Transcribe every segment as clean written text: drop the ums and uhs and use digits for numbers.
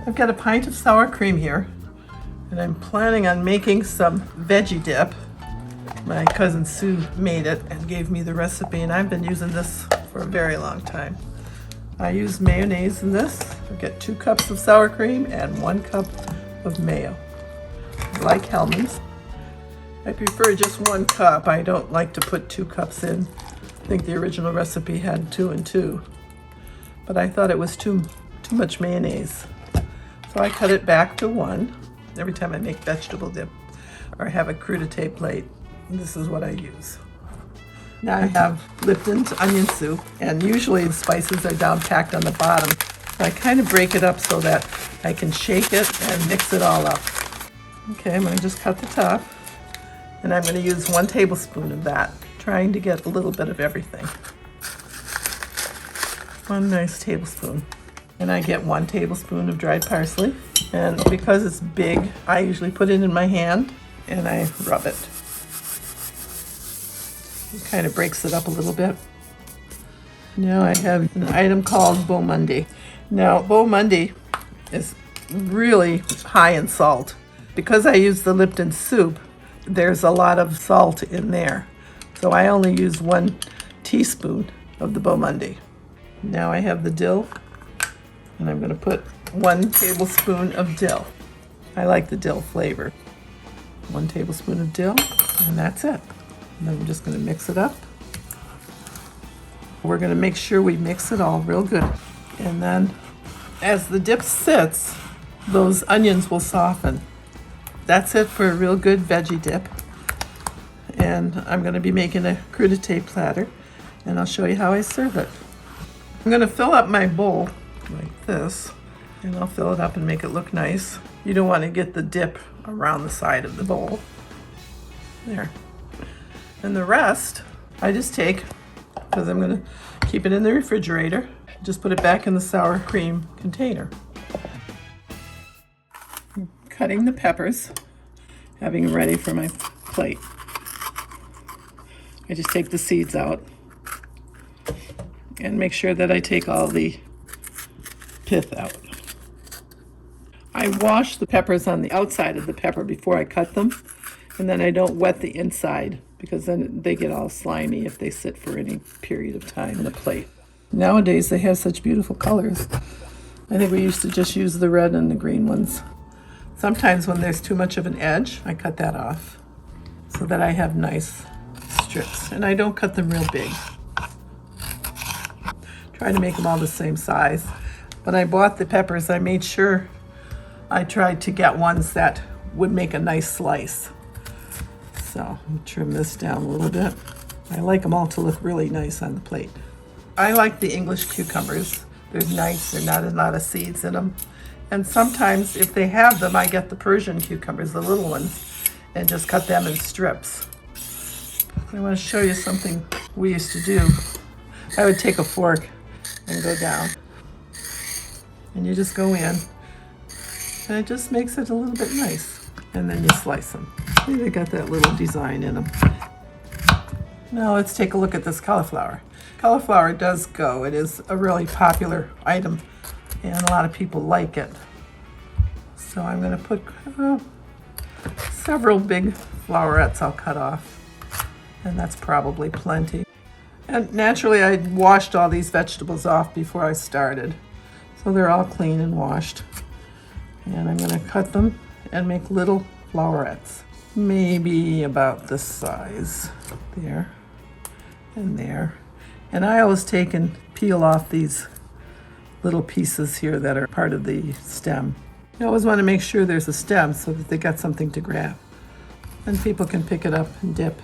I've got a pint of sour cream here, and I'm planning on making some veggie dip. My cousin Sue made it and gave me the recipe, and I've been using this for a very long time. I use mayonnaise in this. I get 2 cups of sour cream and 1 cup of mayo. I like Hellmann's. I prefer just 1 cup. I don't like to put 2 cups in. I think the original recipe had 2 and 2, but I thought it was too much mayonnaise. So I cut it back to 1 every time I make vegetable dip or have a crudité plate. This is what I use. Now I have Lipton's onion soup, and usually the spices are down packed on the bottom. So I kind of break it up so that I can shake it and mix it all up. Okay, I'm going to just cut the top, and I'm going to use 1 tablespoon of that, trying to get a little bit of everything. 1 nice tablespoon. And I get 1 tablespoon of dried parsley. And because it's big, I usually put it in my hand and I rub it. It kind of breaks it up a little bit. Now I have an item called Beaumonde. Now, Beaumonde is really high in salt. Because I use the Lipton soup, there's a lot of salt in there. So I only use 1 teaspoon of the Beaumonde. Now I have the dill, and I'm going to put 1 tablespoon of dill. I like the dill flavor. 1 tablespoon of dill, and that's it. And then I'm just going to mix it up. We're going to make sure we mix it all real good. And then as the dip sits, those onions will soften. That's it for a real good veggie dip. And I'm going to be making a crudité platter, and I'll show you how I serve it. I'm going to fill up my bowl like this, and I'll fill it up and make it look nice. You don't want to get the dip around the side of the bowl. There. And the rest, I just take, because I'm going to keep it in the refrigerator, just put it back in the sour cream container. I'm cutting the peppers, having them ready for my plate. I just take the seeds out and make sure that I take all the pith out. I wash the peppers on the outside of the pepper before I cut them, and then I don't wet the inside because then they get all slimy if they sit for any period of time in a plate. Nowadays they have such beautiful colors. I think we used to just use the red and the green ones. Sometimes when there's too much of an edge, I cut that off so that I have nice strips, and I don't cut them real big. Try to make them all the same size. When I bought the peppers, I made sure I tried to get ones that would make a nice slice. So I'll trim this down a little bit. I like them all to look really nice on the plate. I like the English cucumbers. They're nice, they're not a lot of seeds in them. And sometimes if they have them, I get the Persian cucumbers, the little ones, and just cut them in strips. I want to show you something we used to do. I would take a fork and go down, and you just go in, and it just makes it a little bit nice, and then you slice them. See, they got that little design in them. Now let's take a look at this cauliflower. Cauliflower does go. It is a really popular item, and a lot of people like it. So I'm going to put several big flowerets I'll cut off, and that's probably plenty. And naturally, I washed all these vegetables off before I started, so they're all clean and washed. And I'm going to cut them and make little flowerets, maybe about this size, there and there. And I always take and peel off these little pieces here that are part of the stem. You always want to make sure there's a stem so that they got something to grab, and people can pick it up and dip.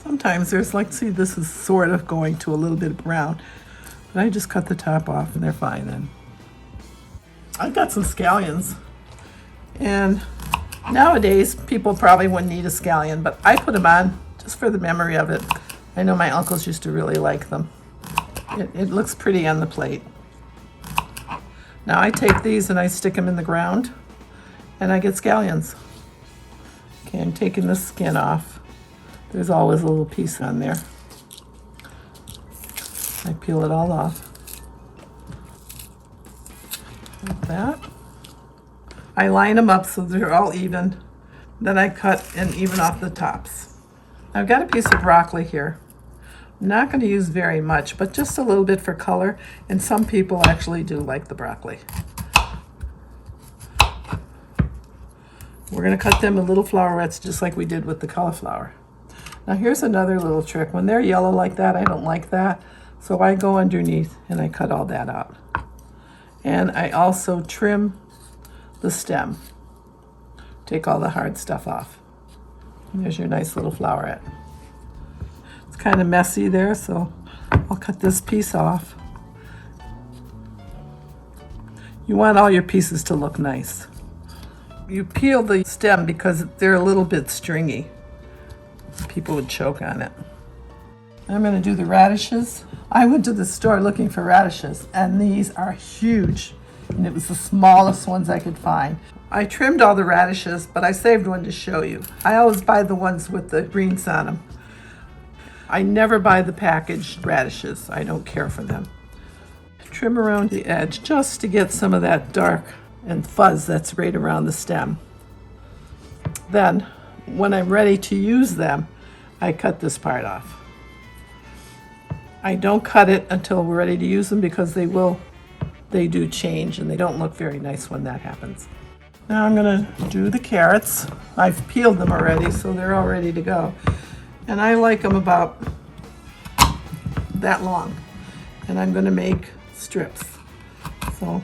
Sometimes there's like, see, this is sort of going to a little bit brown, but I just cut the top off and they're fine then. I've got some scallions, and nowadays people probably wouldn't need a scallion, but I put them on just for the memory of it. I know my uncles used to really like them. It looks pretty on the plate. Now I take these and I stick them in the ground, and I get scallions. Okay, I'm taking the skin off. There's always a little piece on there. I peel it all off. like that. I line them up so they're all even. Then I cut and even off the tops. I've got a piece of broccoli here. I'm not going to use very much, but just a little bit for color, and some people actually do like the broccoli. We're going to cut them in little flowerets just like we did with the cauliflower. Now here's another little trick. When they're yellow like that, I don't like that, so I go underneath and I cut all that out. And I also trim the stem. Take all the hard stuff off. And there's your nice little flowerette. It's kind of messy there, so I'll cut this piece off. You want all your pieces to look nice. You peel the stem because they're a little bit stringy. People would choke on it. I'm going to do the radishes. I went to the store looking for radishes, and these are huge. And it was the smallest ones I could find. I trimmed all the radishes, but I saved one to show you. I always buy the ones with the greens on them. I never buy the packaged radishes. I don't care for them. Trim around the edge just to get some of that dark and fuzz that's right around the stem. Then, when I'm ready to use them, I cut this part off. I don't cut it until we're ready to use them because they do change and they don't look very nice when that happens. Now I'm going to do the carrots. I've peeled them already, so they're all ready to go. And I like them about that long. And I'm going to make strips. So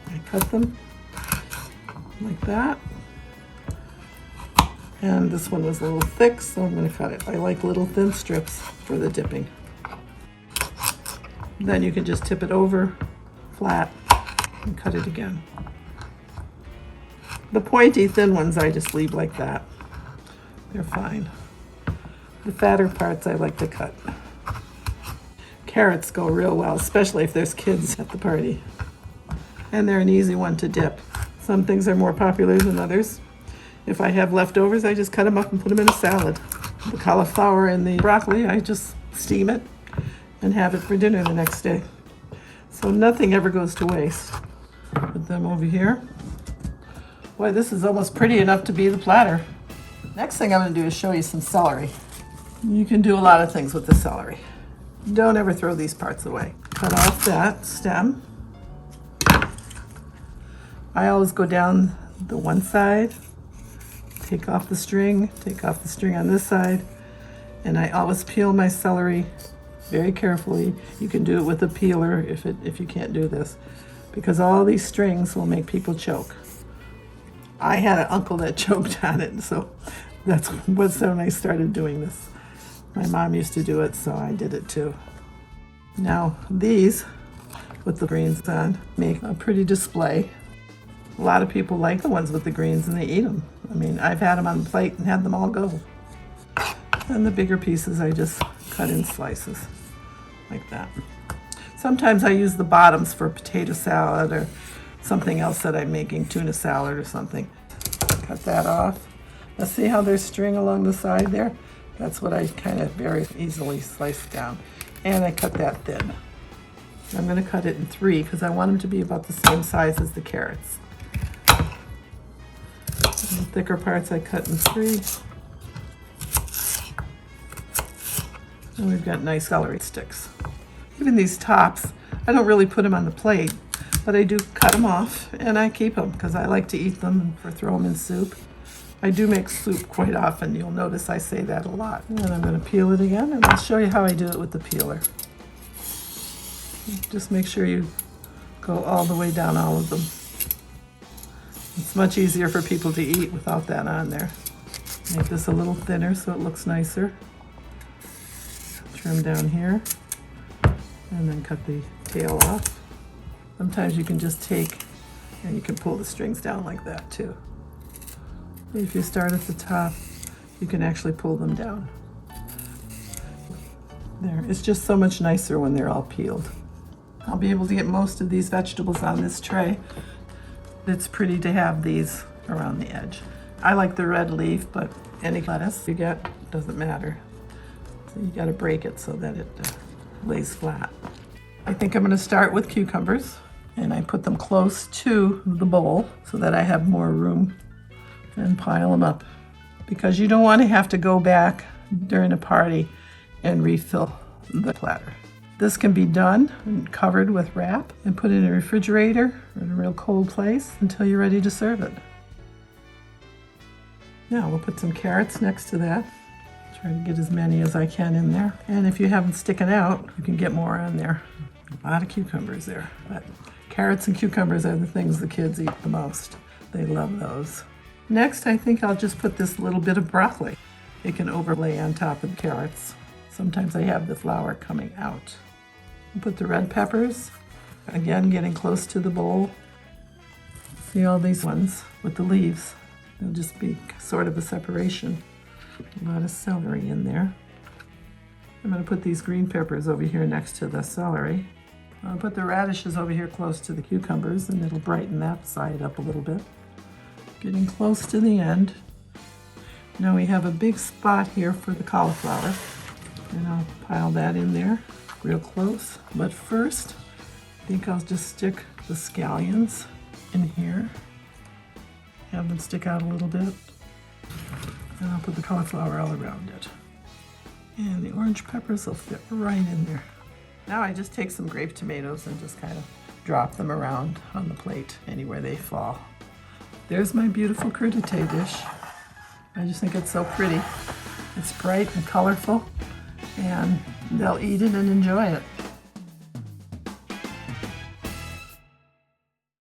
I cut them like that. And this one was a little thick, so I'm going to cut it. I like little thin strips for the dipping. Then you can just tip it over flat and cut it again. The pointy thin ones I just leave like that. They're fine. The fatter parts I like to cut. Carrots go real well, especially if there's kids at the party. And they're an easy one to dip. Some things are more popular than others. If I have leftovers, I just cut them up and put them in a salad. The cauliflower and the broccoli, I just steam it and have it for dinner the next day. So nothing ever goes to waste. Put them over here. Boy, this is almost pretty enough to be the platter. Next thing I'm going to do is show you some celery. You can do a lot of things with the celery. Don't ever throw these parts away. Cut off that stem. I always go down the one side, take off the string on this side, and I always peel my celery very carefully. You can do it with a peeler if you can't do this, because all these strings will make people choke. I had an uncle that choked on it, so that's when I started doing this. My mom used to do it, so I did it too. Now these, with the greens on, make a pretty display. A lot of people like the ones with the greens and they eat them. I mean, I've had them on the plate and had them all go. And the bigger pieces I just cut in slices like that. Sometimes I use the bottoms for potato salad or something else that I'm making, tuna salad or something. Cut that off. Now see how there's string along the side there? That's what I kind of very easily slice down. And I cut that thin. I'm going to cut it in 3 because I want them to be about the same size as the carrots. And the thicker parts I cut in 3. And we've got nice celery sticks. Even these tops, I don't really put them on the plate, but I do cut them off and I keep them because I like to eat them or throw them in soup. I do make soup quite often. You'll notice I say that a lot. And I'm going to peel it again, and I'll show you how I do it with the peeler. Just make sure you go all the way down all of them. It's much easier for people to eat without that on there. Make this a little thinner so it looks nicer. Trim down here, and then cut the tail off. Sometimes you can just take and you can pull the strings down like that too. If you start at the top, you can actually pull them down. There, it's just so much nicer when they're all peeled. I'll be able to get most of these vegetables on this tray. It's pretty to have these around the edge. I like the red leaf, but any lettuce you get doesn't matter. So you gotta break it so that it lays flat. I think I'm gonna start with cucumbers. and I put them close to the bowl so that I have more room, and pile them up, because you don't want to have to go back during a party and refill the platter. This can be done and covered with wrap and put in a refrigerator or in a real cold place until you're ready to serve it. Now we'll put some carrots next to that. Try to get as many as I can in there. And if you have them sticking out, you can get more on there. A lot of cucumbers there. But carrots and cucumbers are the things the kids eat the most. They love those. Next, I think I'll just put this little bit of broccoli. It can overlay on top of the carrots. Sometimes I have the flour coming out. I'll put the red peppers, again getting close to the bowl. See all these ones with the leaves? There'll just be sort of a separation. A lot of celery in there. I'm going to put these green peppers over here next to the celery. I'll put the radishes over here close to the cucumbers, and it'll brighten that side up a little bit. Getting close to the end. Now we have a big spot here for the cauliflower, and I'll pile that in there real close. But first, I think I'll just stick the scallions in here. Have them stick out a little bit. And I'll put the cauliflower all around it. And the orange peppers will fit right in there. Now I just take some grape tomatoes and just kind of drop them around on the plate anywhere they fall. There's my beautiful crudité dish. I just think it's so pretty. It's bright and colorful, and they'll eat it and enjoy it.